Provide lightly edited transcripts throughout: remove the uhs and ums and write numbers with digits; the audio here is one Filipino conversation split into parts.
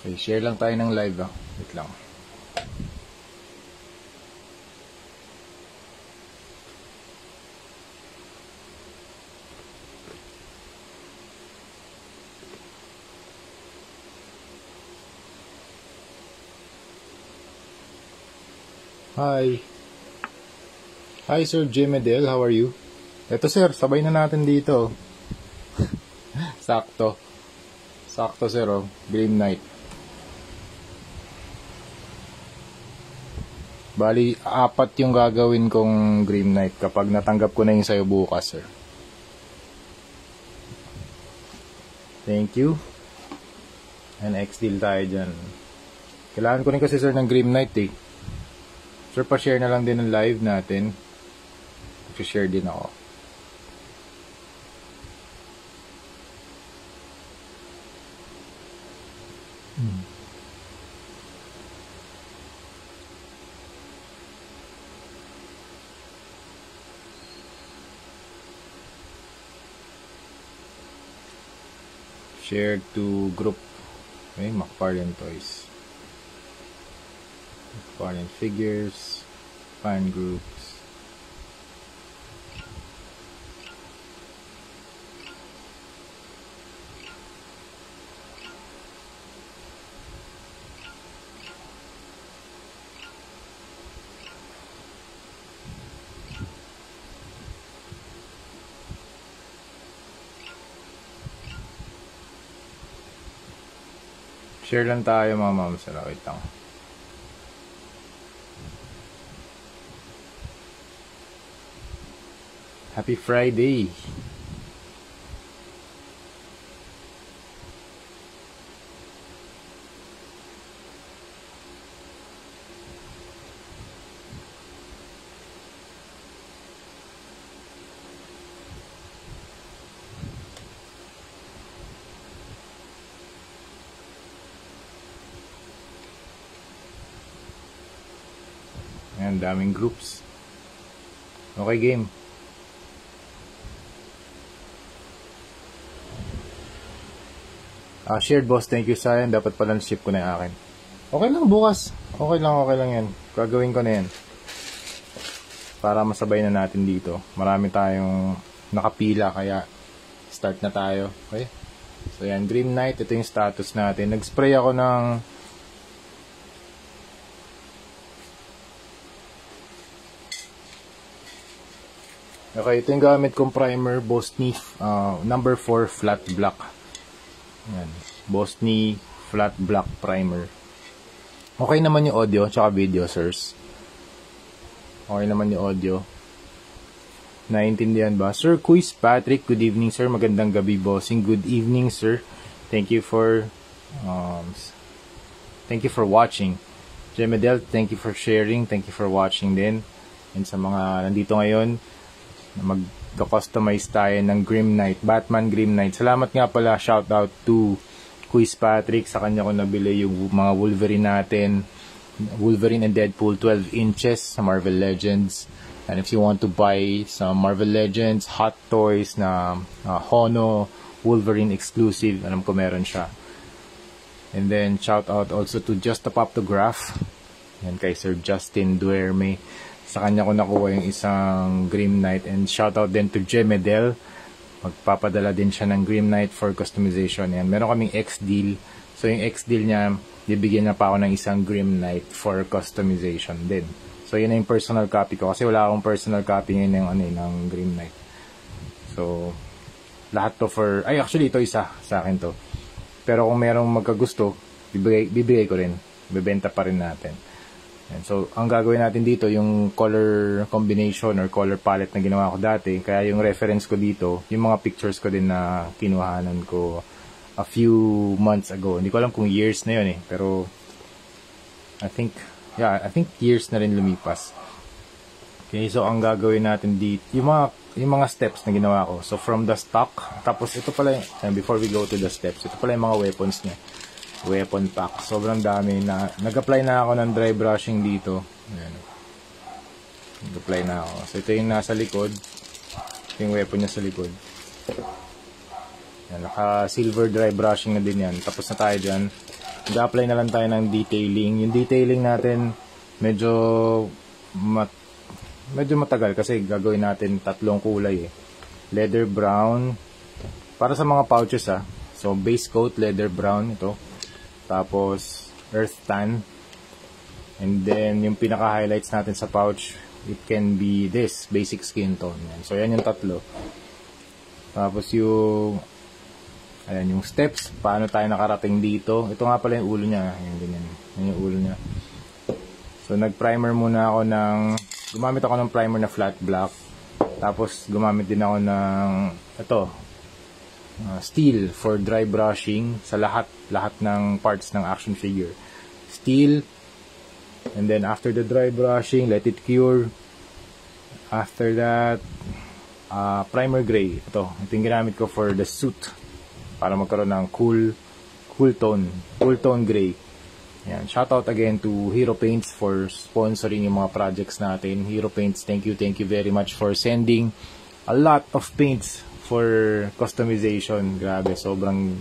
Okay, share lang tayo ng live ah. Wait lang. Hi. Hi Sir Jemedel, how are you? Eto sir, sabay na natin dito. Sakto. Sakto sir, oh. Green Knight. Bali, 4 yung gagawin kong Green Knight kapag natanggap ko na yung sayo bukas, sir. Thank you. And X-deal tayo dyan. Kailangan ko rin kasi, sir, ng Green Knight, eh. Sir, pa-share na lang din ng live natin. Pa-share din ako. Share to group. Okay, McFarlane Toys. McFarlane Figures. Fan Groups. Share lang tayo mga mams. Wait lang. Happy Friday! Ayan, daming groups. Okay, game. Shared boss, thank you sa yan. Dapat pala ship ko na yung akin. Okay lang bukas. Okay lang yan. Gagawin ko na yan. Para masabay na natin dito. Marami tayong nakapila, kaya start na tayo. Okay? So yan, Green Knight. Ito yung status natin. Nag-spray ako ng okay, ito yung gamit kong primer, Bosney number 4 flat black. Yan, Bosney flat black primer. Okay naman yung audio tsaka video, sirs. Okay naman yung audio. Naiintindihan ba? Sir Quiz Patrick, good evening sir. Magandang gabi, bossing. Good evening sir. Thank you for watching. Jemedel, thank you for sharing. Thank you for watching din. And sa mga nandito ngayon na mag-customize tayo ng Grim Knight, Batman Grim Knight. Salamat nga pala, shout out to Quiz Patrick, sa kanya ko nabili yung mga Wolverine natin, Wolverine and Deadpool 12 inches sa Marvel Legends. And if you want to buy some Marvel Legends Hot Toys na Hono Wolverine exclusive, alam ko meron siya. And then shout out also to Just a Poptograph, yan kay Sir Justin Duerme. Sa kanya ko nakuha yung isang Grim Knight. And shoutout din to Jemedel. Magpapadala din siya ng Grim Knight for customization. Yan. Meron kaming X-deal. So yung X-deal niya, bibigyan na pa ako ng isang Grim Knight for customization din. So yun na yung personal copy ko. Kasi wala akong personal copy ngayon ng Grim Knight. So lahat to for... Ay, actually ito isa sa akin to. Pero kung merong magkagusto, bibigay ko rin. Bibenta pa rin natin. And so, ang gagawin natin dito, yung color combination or color palette na ginawa ko dati. Kaya yung reference ko dito, yung mga pictures ko din na kinuhanan ko a few months ago. Hindi ko alam kung years na yun eh. Pero, I think years na rin lumipas. Okay, so ang gagawin natin dito, yung mga steps na ginawa ko. So, from the stock, tapos ito pala, before we go to the steps, ito pala yung mga weapons niya. Weapon pack. Sobrang dami na. Nag-apply na ako ng dry brushing dito. Ayan. Nag-apply na ako. So, ito yung nasa likod. Ito yung weapon niya sa likod. Ayan, naka-silver dry brushing na din yan. Tapos na tayo dyan. Mag-apply na lang tayo ng detailing. Yung detailing natin, medyo matagal kasi gagawin natin 3 kulay eh. Leather brown, para sa mga pouches So, base coat, leather brown ito. Tapos, earth tan. And then, yung pinaka-highlights natin sa pouch, it can be this, basic skin tone. So, yan yung 3. Tapos, yung steps, paano tayo nakarating dito. Ito nga pala yung ulo niya. Yan, ganyan. Yan yung ulo niya. So, nag-primer muna ako gumamit ako ng primer na flat black. Tapos, gumamit din ako ng, steel for dry brushing sa lahat ng parts ng action figure. Steel. And then, after the dry brushing, let it cure. After that, primer gray. Ito yung ginamit ko for the suit. Para magkaroon ng cool tone gray. Yan. Shoutout again to Hero Paints for sponsoring yung mga projects natin. Hero Paints, thank you very much for sending a lot of paints for customization. Grabe, sobrang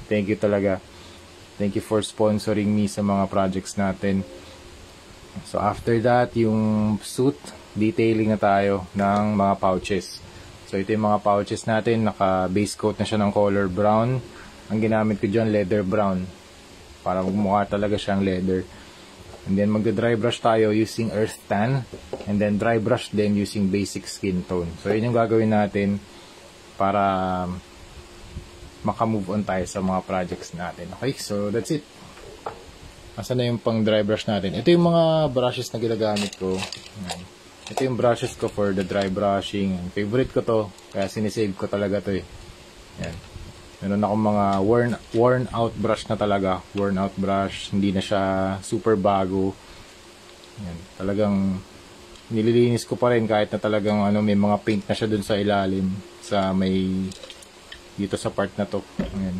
thank you talaga. Thank you for sponsoring me sa mga projects natin. So after that, yung suit, detailing na tayo ng mga pouches. So ito yung mga pouches natin, naka-base coat na siya ng color brown. Ang ginamit ko dyan, leather brown. Para magmukha talaga siyang leather. And then magda-dry brush tayo using earth tan. And then dry brush din using basic skin tone. So yun yung gagawin natin para maka-move on tayo sa mga projects natin. Okay, so that's it. Asan na yung pang dry brush natin? Ito yung mga brushes na ginagamit ko. Ito yung brushes ko for the dry brushing. Favorite ko to, kaya sinisave ko talaga to eh. Yan. Meron akong mga worn out brush na talaga. Worn out brush, hindi na siya super bago. Yan. Talagang nililinis ko pa rin kahit na talagang may mga paint na siya dun sa ilalim. Dito sa part na to. Yan.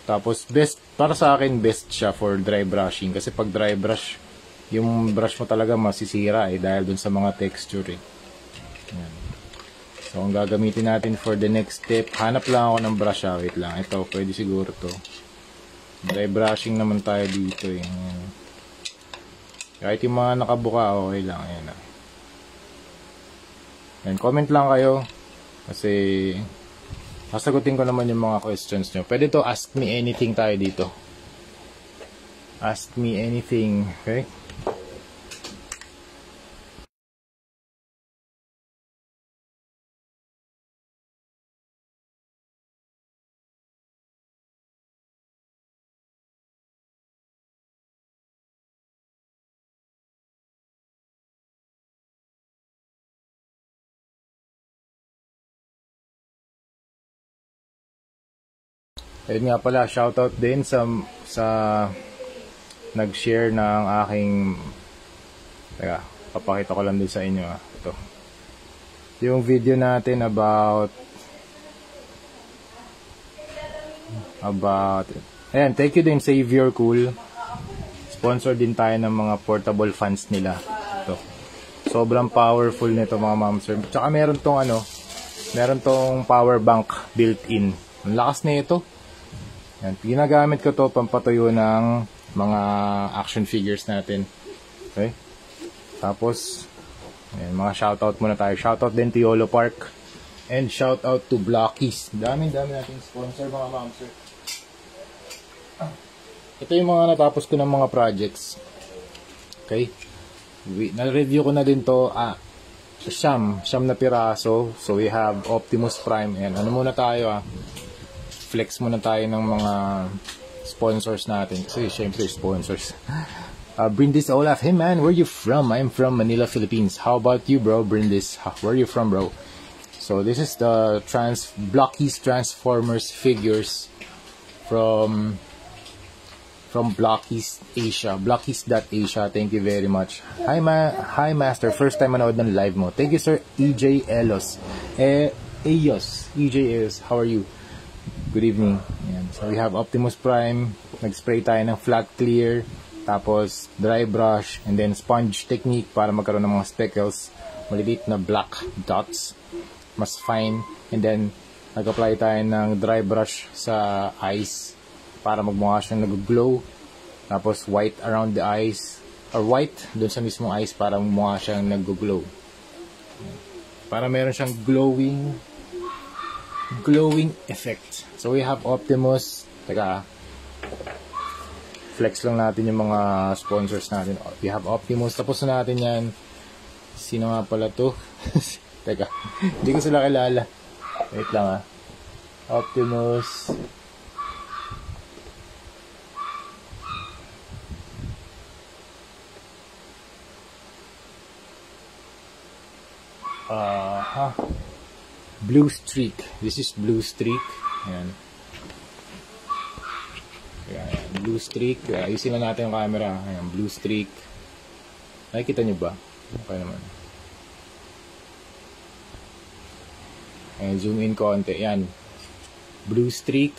Tapos para sa akin best siya for dry brushing. Kasi pag dry brush, yung brush mo talaga masisira dahil dun sa mga texture eh. Yan. So, ang gagamitin natin for the next step, hanap lang ako ng brush wait lang, ito, pwede siguro to. Dry brushing naman tayo dito eh. Yan. Kahit yung mga nakabuka, okay lang, ayan Yan, comment lang kayo, kasi sasagutin ko naman yung mga questions nyo. Pwede to, ask me anything tayo dito. Ask me anything, okay? Ayun nga pala, shoutout din sa nag-share ng aking papakita ko lang din sa inyo ito. Yung video natin about ayan, thank you din Savior Cool. Sponsor din tayo ng mga portable fans nila. Ito. Sobrang powerful nito mga mamsir. Tsaka meron tong power bank built-in. Ang lakas na ito. Yan, ginagamit ko to pampatuyo ng mga action figures natin. Okay? Tapos, ayan, mga shoutout muna tayo. Shoutout din to Yolo Park. And shoutout to Blockies. Dami nating sponsor mga mamsir. Ito yung mga natapos ko ng mga projects. Okay? Na-review ko na din to. Siyam na piraso. So, we have Optimus Prime. Ayan, ano muna tayo flex muna tayo ng mga sponsors natin. Kasi syempre sponsors. Brindis Olaf, hey man, where you from? I'm from Manila, Philippines. How about you, bro? Brindis, where are you from, bro? So this is the Blockies Transformers figures from Blockies Asia. Blockies.Asia. Thank you very much. Hi master, first time manood ng live mo. Thank you sir, EJ Elos. EJ Elos, how are you? Good evening. Ayan. So we have Optimus Prime. Nag-spray tayo ng flat clear. Tapos dry brush. And then sponge technique para magkaroon ng mga speckles. Maliliit na black dots. Mas fine. And then nag-apply tayo ng dry brush sa eyes. para magmukha siyang nag-glow. Tapos white around the eyes, or white dun sa mismong eyes para magmukha siyang nag-glow. Para meron siyang glowing effect. So we have Optimus. Teka, flex lang natin yung mga sponsors natin. We have Optimus. Tapos na natin yan. Sino nga pala to? Teka, hindi ko sila kilala. Wait lang Optimus. Blue Streak. This is Blue Streak. Ayan. Ayan. Blue Streak. Ayusin na natin yung camera. Ayan. Blue Streak. Nakikita nyo ba? Okay naman. Ayan. Zoom in konti. Ayan. Blue Streak.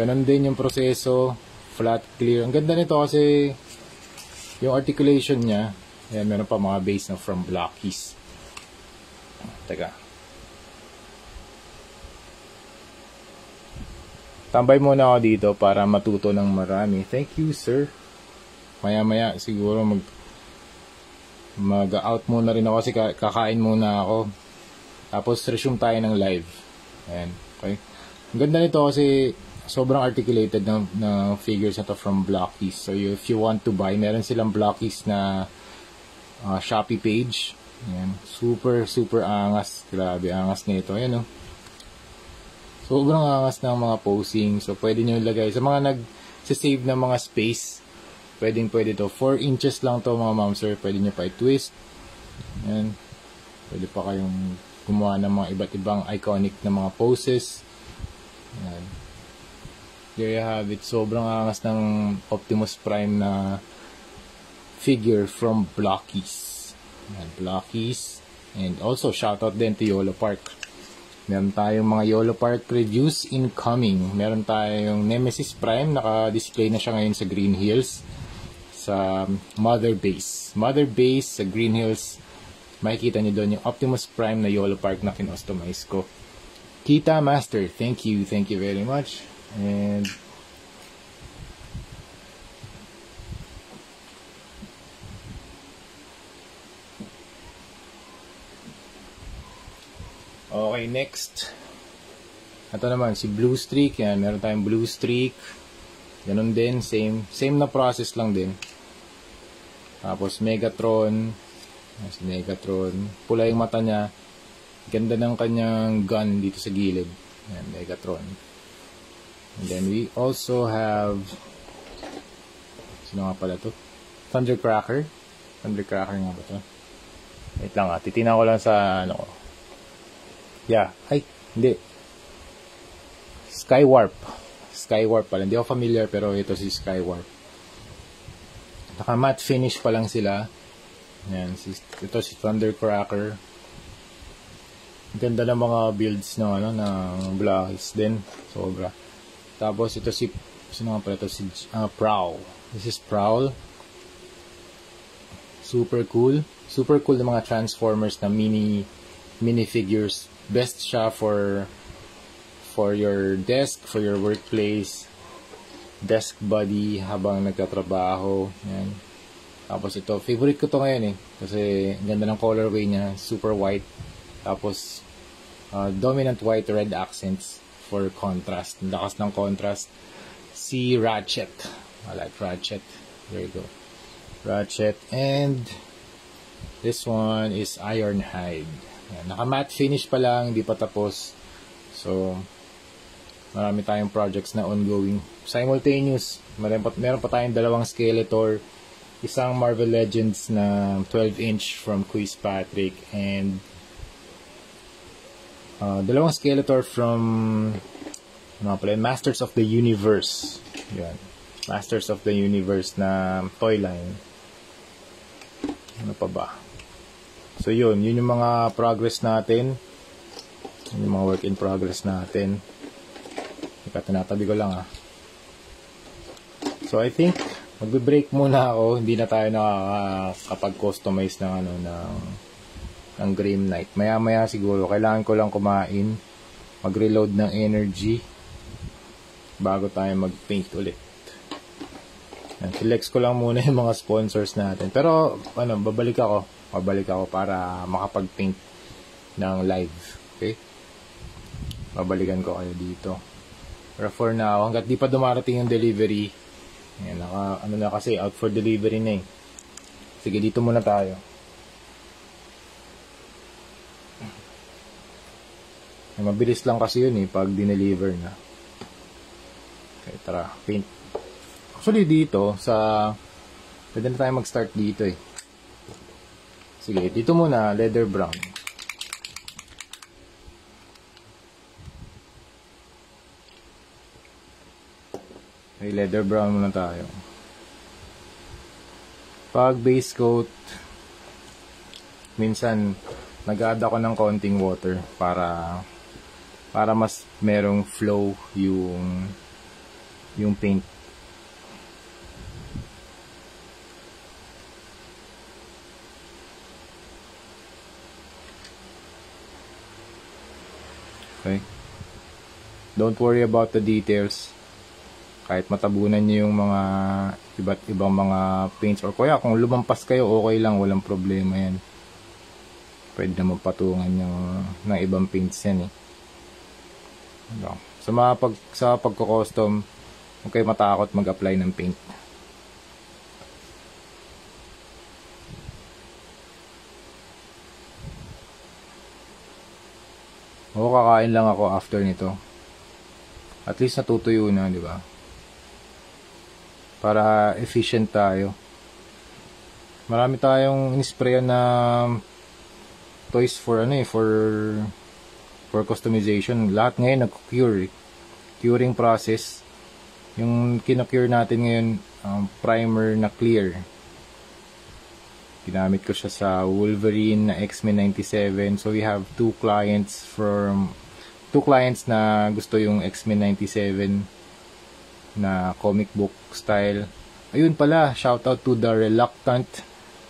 Ganun din yung proseso. Flat, clear. Ang ganda nito kasi yung articulation niya. Ayan. Meron pa mga base na from Blockies. Teka. Tambay muna ako dito para matuto ng marami. Thank you, sir. Maya-maya siguro mag-out muna rin ako kasi kakain muna ako. Tapos resume tayo ng live. Ayan. Okay. Ang ganda nito kasi sobrang articulated ng figures na to from Blockies. So if you want to buy, meron silang Blockies na Shopee page. Ayan. Super angas. Grabe, angas nito. Ayan sobrang angas ng mga posing. So, pwede nyo ilagay. Sa mga nag-save ng mga space, pwede to. 4 inches lang to mga ma'am sir. Pwede nyo pa i-twist. Ayan. Pwede pa kayong gumawa ng mga iba't ibang iconic na mga poses. Ayan. There you have it. Sobrang angas ng Optimus Prime na figure from Blockies. Ayan, Blockies. And also, shoutout din to YOLO Park. Meron tayong mga YOLO Park reviews incoming. Meron tayong Nemesis Prime. Naka-display na siya ngayon sa Green Hills. Sa Mother Base. Mother Base sa Green Hills. Makikita nyo doon yung Optimus Prime na YOLO Park na kinostomize ko. Kita Master, thank you. Thank you very much. And okay, next. Ito naman, si Blue Streak. Yan, meron tayong Blue Streak. Ganun din, same na process lang din. Tapos Megatron. Si Megatron. Pula yung mata niya. Ganda ng kanyang gun dito sa gilid. Yan, Megatron. And then we also have, sino nga pala to? Thundercracker. Thundercracker nga ba to? Wait lang titingnan ko lang sa Yeah. Ay, hindi. Skywarp. Skywarp pala. Hindi ako familiar pero ito si Skywarp. Naka-matte finish pa lang sila. Yan. Ito si Thundercracker. Ganda ng mga builds ng Blockies din. Sobra. Tapos ito sino nga pala ito? Si Prowl. This is Prowl. Super cool. Super cool ng mga Transformers na mini figures. Best siya for your desk, for your workplace, desk buddy habang nagtatrabaho. Yan. Tapos ito, favorite ko to ngayon kasi ganda ng colorway niya, super white. Tapos dominant white red accents for contrast. Lakas ng contrast. Si Ratchet. I like Ratchet. There you go. Ratchet. And this one is Ironhide. Naka-matte finish pa lang, hindi pa tapos. So, marami tayong projects na ongoing. Simultaneous. Meron pa tayong dalawang Skeletor. Isang Marvel Legends na 12-inch from Quiz Patrick. And dalawang Skeletor from Masters of the Universe. Yan. Masters of the Universe na toy line. Ano pa ba? So yun yung mga progress natin. Yun yung mga work in progress natin. Tinatabi ko lang So I think magbe-break muna ako. Hindi na tayo nakakapag-customize ng Grim Knight. Maya siguro kailangan ko lang kumain, mag-reload ng energy bago tayo mag-paint ulit. Flex ko lang muna yung mga sponsors natin. Pero, babalik ako para makapag-paint ng live. Okay? Babalikan ko kayo dito. Pero for now, hanggat di pa dumarating yung delivery, yan, na kasi, out for delivery na eh. Sige, dito muna tayo. Mabilis lang kasi yun eh, pag dineliver na. Okay, tara, paint. Actually dito, pwede na tayo mag-start dito eh. Sige, dito muna, leather brown. Okay, leather brown muna tayo. Pag base coat, minsan, nag-add ako ng konting water para mas merong flow yung paint. Okay. Don't worry about the details. Kahit matabunan niyo yung mga iba't ibang mga paints or kaya kung lumampas kayo, okay lang, walang problema yan. Pwede na magpatungan ng ibang paints yan eh. Sa pagko-custom, huwag kayo matakot mag-apply ng paint. Kakain lang ako after nito. At least natutuyo na, di ba? Para efficient tayo. Marami tayong in-sprayan na toys for customization. Lahat ngayon nag-cure. Curing process. Yung kinocure natin ngayon, primer na clear. Ginamit ko siya sa Wolverine na X-Men 97. So we have two clients na gusto yung X-Men 97 na comic book style. Ayun pala, shoutout to the Reluctant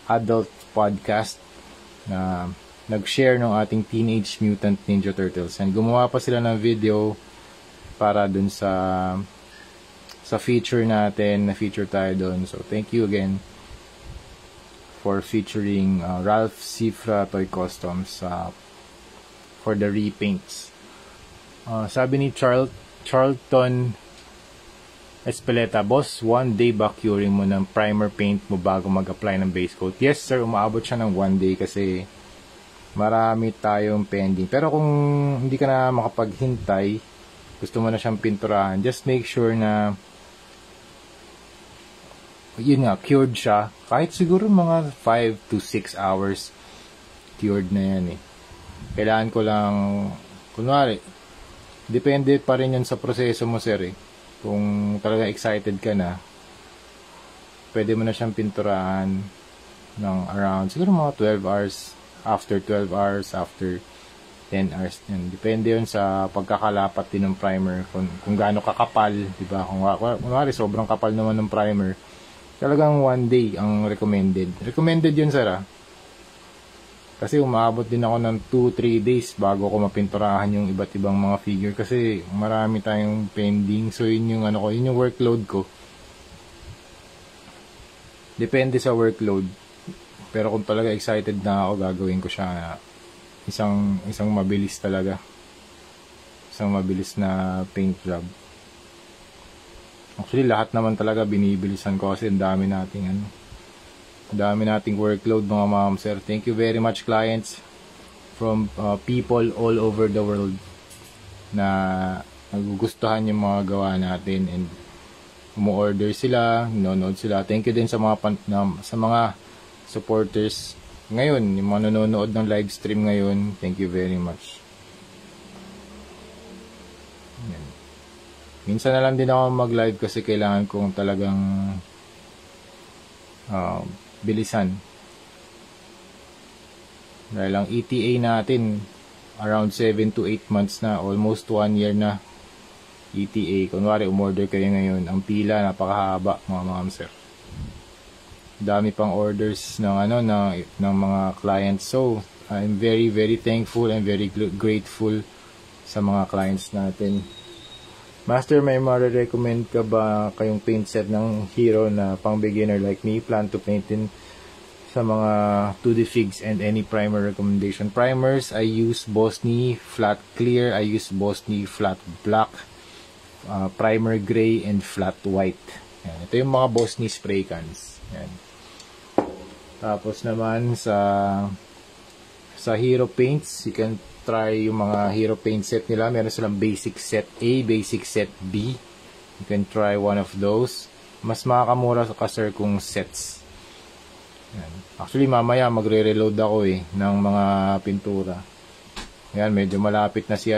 Adult Podcast na nag-share ng ating Teenage Mutant Ninja Turtles. And gumawa pa sila ng video para dun sa feature natin, na feature tayo dun. So thank you again for featuring Ralph Cifra Toy Customs for the repaints. Sabi ni Charlton Espeleta, boss, 1 day ba curing mo ng primer paint mo bago mag-apply ng base coat? Yes sir, umaabot siya ng 1 day kasi marami tayong pending. Pero kung hindi ka na makapaghintay, gusto mo na siyang pinturahan, just make sure na yun nga, cured siya. Kahit siguro mga 5 to 6 hours cured na yan eh. Kailangan ko lang, kunwari, depende pa rin yun sa proseso mo sir eh. Kung talaga excited ka na, pwede mo na siyang pinturahan ng around, siguro mga 12 hours, after 12 hours, after 10 hours. Yan. Depende yun sa pagkakalapat din ng primer, kung gaano kakapal, diba? Kung kunwari, sobrang kapal naman ng primer, talagang 1 day ang recommended. Recommended yun sir ah. Kasi umaabot din ako ng 2-3 days bago ko mapinturahan yung iba't ibang mga figure. Kasi marami tayong pending. So yun yung yun yung workload ko. Depende sa workload. Pero kung talaga excited na ako, gagawin ko siya isang mabilis talaga. Isang mabilis na paint job. Actually, lahat naman talaga binibilisan ko kasi ang dami nating workload mga ma'am sir. Thank you very much clients from people all over the world na nagugustuhan yung mga gawa natin and umu-order sila, nanonood sila. Thank you din sa mga supporters ngayon, yung mga nanonood ng live stream ngayon. Thank you very much. Yan. Minsan na lang din ako mag-live kasi kailangan kong talagang bilisan. Dahil ang ETA natin around 7 to 8 months na, almost 1 year na ETA. Kunwari umorder kayo ngayon, ang pila napakahaba mga ma'am sir. Dami pang orders ng mga clients. So I'm very very thankful and very grateful sa mga clients natin. Master, may recommend ka ba kayong paint set ng Hero na pang beginner like me? Plan to paint in sa mga 2D figs and any primer recommendation. Primers, I use Bosny Flat Clear, I use Bosny Flat Black, Primer Gray, and Flat White. Yan. Ito yung mga Bosny spray cans. Yan. Tapos naman sa Hero paints, you can try yung mga Hero paint set nila. Meron silang basic set A, basic set B. You can try one of those. Mas makakamura sa sir kung sets. Yan. Actually, mamaya magre-reload ako ng mga pintura. Yan, medyo malapit na si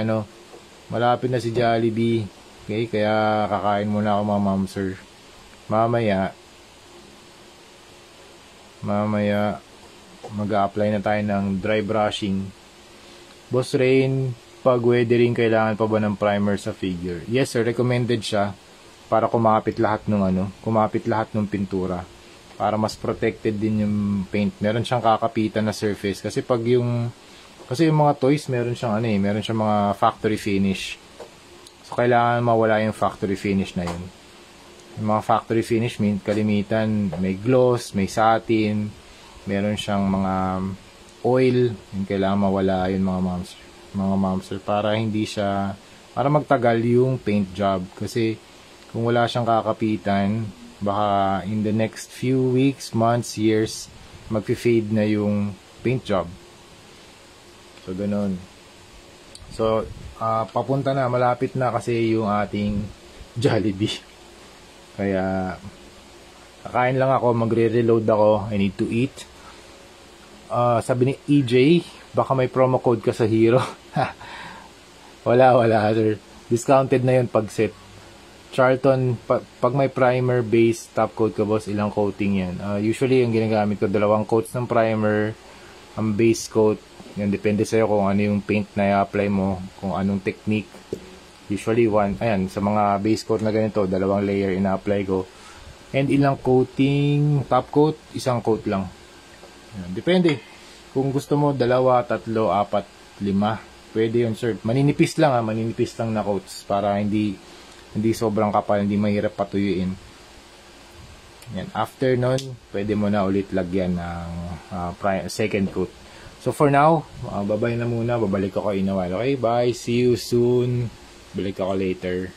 malapit na si Jollibee. Okay, kaya kakain muna ako mga ma'am sir. Mamaya mag-a-apply na tayo ng dry brushing. Boss Rain, pag weathering kailangan pa ba ng primer sa figure? Yes sir, recommended siya para kumapit lahat ng pintura. Para mas protected din yung paint. Meron siyang kakapitan na surface kasi yung mga toys meron siyang meron siyang mga factory finish. So kailangan mawala yung factory finish na yun. Yung mga factory finish kalimitan may gloss, may satin, meron siyang mga oil, yung kailangan mawala yun mga momster para para magtagal yung paint job kasi kung wala siyang kakapitan baka in the next few weeks, months, years, magfi-fade na yung paint job. So, ganun. So, papunta na, malapit na kasi yung ating Jollibee. Kaya, kakain lang ako, magre-reload ako, I need to eat. Sabi ni EJ, baka may promo code ka sa Hero. wala, sir. Discounted na yun pag set. Charlton, pag may primer base top coat ka boss, ilang coating yan? Usually yung ginagamit ko, 2 coats ng primer, ang base coat. Yan, depende sa'yo kung ano yung paint na i-apply mo, kung anong technique. Usually sa mga base coat na ganito, 2 layer ina-apply ko. And ilang coating, top coat, 1 coat lang. Yan, depende. Kung gusto mo 2, 3, 4, 5, pwede yun sir. Maninipis lang na coats para hindi sobrang kapal, hindi mahirap patuyuin. Yan. After nun, pwede mo na ulit lagyan ng second coat. So for now, babay na muna. Babalik ako in a while. Okay, bye. See you soon. Balik ako later.